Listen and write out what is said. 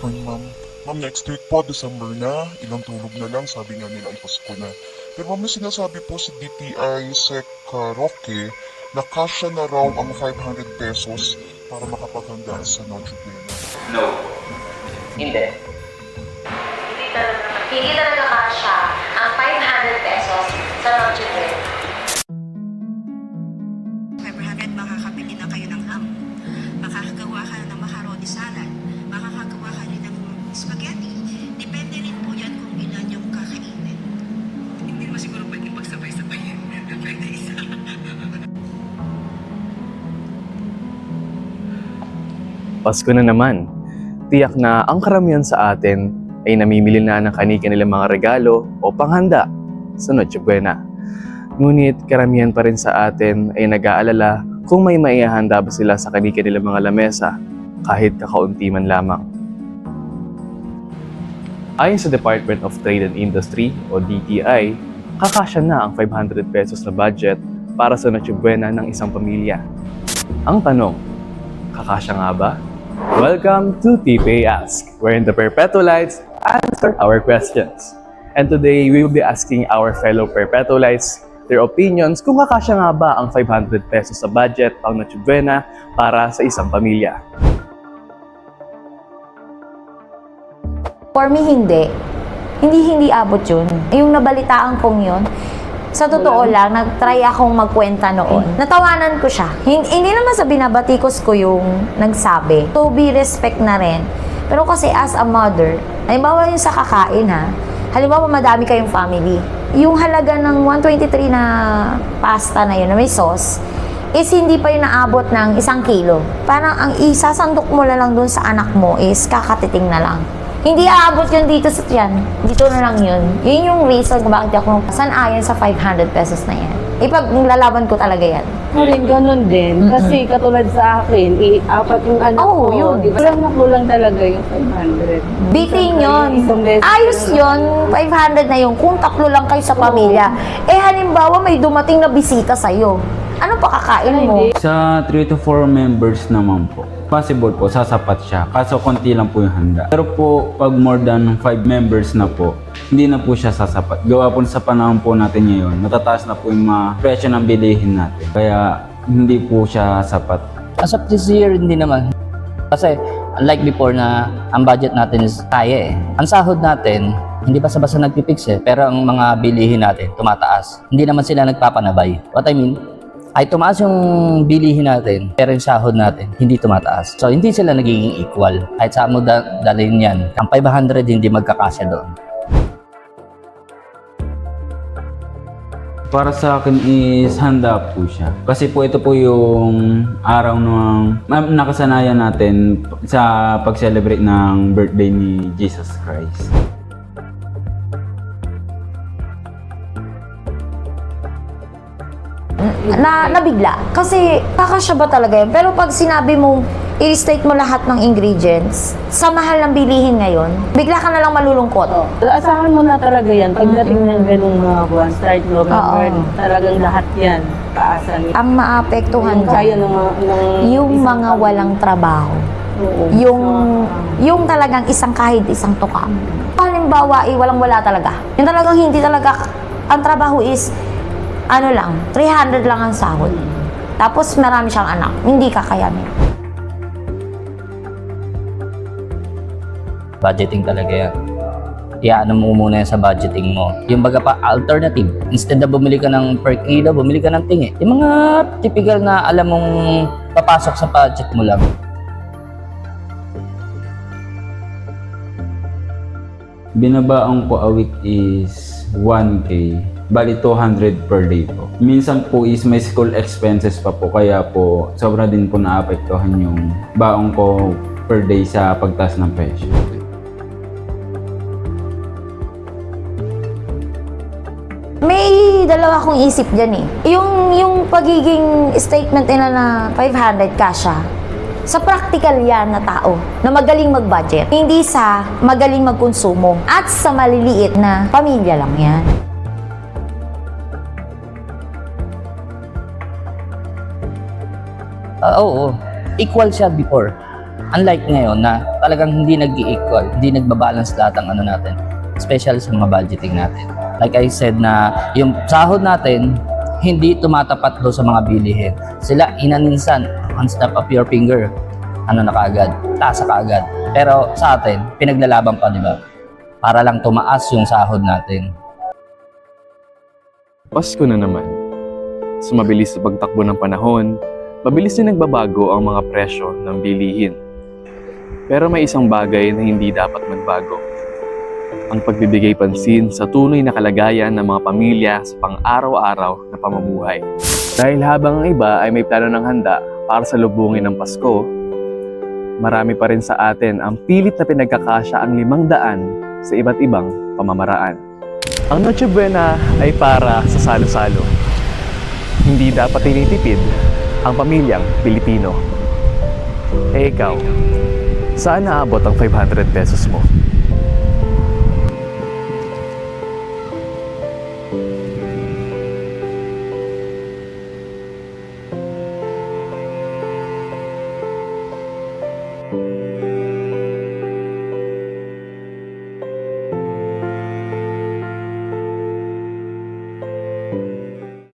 fine, ma'am. Ma'am, next week po, December na. Ilang tulog na lang, sabi nga nila ay Pasko na. Pero ma'am, may sinasabi po si DTI Sec Roque na kasya na raw ang 500 pesos para makapaghanda sa Noche Buena. No. Hindi. Hindi talaga kasya ang 500 pesos sa Noche Buena. 500 makakabili na kayo ng ham. Makakagawa ka ng macaroni salad. Makakagawa ka rin ng spaghetti. Depende rin po yan kung ilan yung kakainin. Hindi naman siguro pwede magsabay-sabay yan. Pwede isa. Pasko na naman. Tiyak na ang karamihan sa atin ay namimili na ng kani-kanilang mga regalo o panghanda sa Noche Buena. Ngunit karamihan pa rin sa atin ay nag-aalala kung may maihahanda ba sila sa kani-kanilang mga lamesa kahit kakaunti man lamang. Ayon sa Department of Trade and Industry o DTI, kakasya na ang 500 pesos na budget para sa Noche Buena ng isang pamilya. Ang tanong, kakasya nga ba? Welcome to TPA Ask, wherein the Perpetualites answer our questions. And today, we will be asking our fellow Perpetualites their opinions kung kakasya nga ba ang 500 pesos sa budget pang Noche Buena para sa isang pamilya. For me, hindi. Hindi abot yun. Yung nabalitaan kong yun, sa totoo lang, nag-try akong magkwenta noon. Natawanan ko siya. Hindi naman sa binabatikos ko yung nagsabi. To be respect na rin. Pero kasi as a mother, halimbawa yung sa kakain ha, halimbawa madami kayong family, yung halaga ng 123 na pasta na yun, na may sauce, is hindi pa yung naabot ng 1 kilo. Parang ang isasandok mo na lang dun sa anak mo is kakatiting na lang. Hindi aabot yun dito sa tiyan. Dito na lang yun. Yun yung reason kung bakit ako sanayon sa 500 pesos na yan. Ipaglalaban ko talaga yan. Rin ganun din. Kasi katulad sa akin, apat yung anak Oo, ko. yun. Kulang talaga yung 500. Biting yun. Isang beses. Ayos yun. 500 na yun. Kung tatlo lang kayo sa pamilya. Eh halimbawa may dumating na bisita sa'yo. Ano pa kakain mo? Sa 3 to 4 members naman po, possible po, sasapat siya. Kaso konti lang po yung handa. Pero po, pag more than 5 members na po, hindi na po siya sasapat. Gawa po sa panahon po natin ngayon, natataas na po yung mga presyo ng bilihin natin. Kaya hindi po siya sapat. As of this year, hindi naman. Kasi unlike before na ang budget natin is kaya eh. Ang sahod natin, hindi basta-basta nagpipix eh. Pero ang mga bilihin natin, tumataas. Hindi naman sila nagpapanabay. What I mean, ay tumaas yung bilihin natin, pero yung sahod natin, hindi tumataas. So, hindi sila nagiging equal. Kahit saan mo dalhin yan, ang 500 hindi magkakasya doon. Para sa akin is handa po siya. Kasi po ito po yung araw ng nakasanayan natin sa pag-celebrate ng birthday ni Jesus Christ. Nabigla. Kasi kakasya ba talaga yun? Pero pag sinabi mo, i-state mo lahat ng ingredients, sa mahal ng bilihin ngayon, bigla ka na lang malulungkot. Asahan mo na talaga yan. Pagdating ng ganung mga buwan, start November, talagang lahat yan. Kaasan. Ang maapektuhan Kaya dyan, ng yung mga walang trabaho. Oo. Yung talagang kahit isang tuka. Halimbawa, walang-wala talaga. Yung talagang hindi talaga, ang trabaho is, 300 lang ang sahod. Tapos marami siyang anak, hindi kakayanin. Budgeting talaga yan. Iyaano mo muna yan sa budgeting mo. Yung baga pa, alternative. Instead na bumili ka ng per kilo, bumili ka ng tingi. Yung mga typical na alam mong papasok sa budget mo lang. Binabaong ko a week is 1K. Bali 200 per day po. Minsan po is may school expenses pa po, kaya po sobra din po naapektuhan yung baong ko per day sa pagtaas ng presyo. May dalawa akong isip dyan eh. Yung pagiging statement nila na 500 kasha, sa practical yan na tao na magaling mag-budget, hindi sa magaling magkonsumo at sa maliliit na pamilya lang yan. Oo, equal siya before. Unlike ngayon na talagang hindi nag-i-equal, hindi nagbabalance lahat ang ano natin, especially sa mga budgeting natin. Like I said na yung sahod natin, hindi tumatapat do sa mga bilihin. Sila inaninsan, one snap of your finger, ano na kaagad, tasa kaagad. Pero sa atin, pinaglalaban pa, di ba? Para lang tumaas yung sahod natin. Pasko na naman. Sa mabilis na pagtakbo ng panahon, mabilis din nagbabago ang mga presyo ng bilihin. Pero may isang bagay na hindi dapat magbago. Ang pagbibigay pansin sa tunay na kalagayan ng mga pamilya sa pang-araw-araw na pamumuhay. Dahil habang ang iba ay may plano ng handa para sa lubungin ng Pasko, marami pa rin sa atin ang pilit na pinagkakasya ang 500 sa iba't ibang pamamaraan. Ang Noche Buena ay para sa salo-salo. Hindi dapat tinitipid ang pamilyang Pilipino. Eh ikaw, saan naabot ang 500 pesos mo?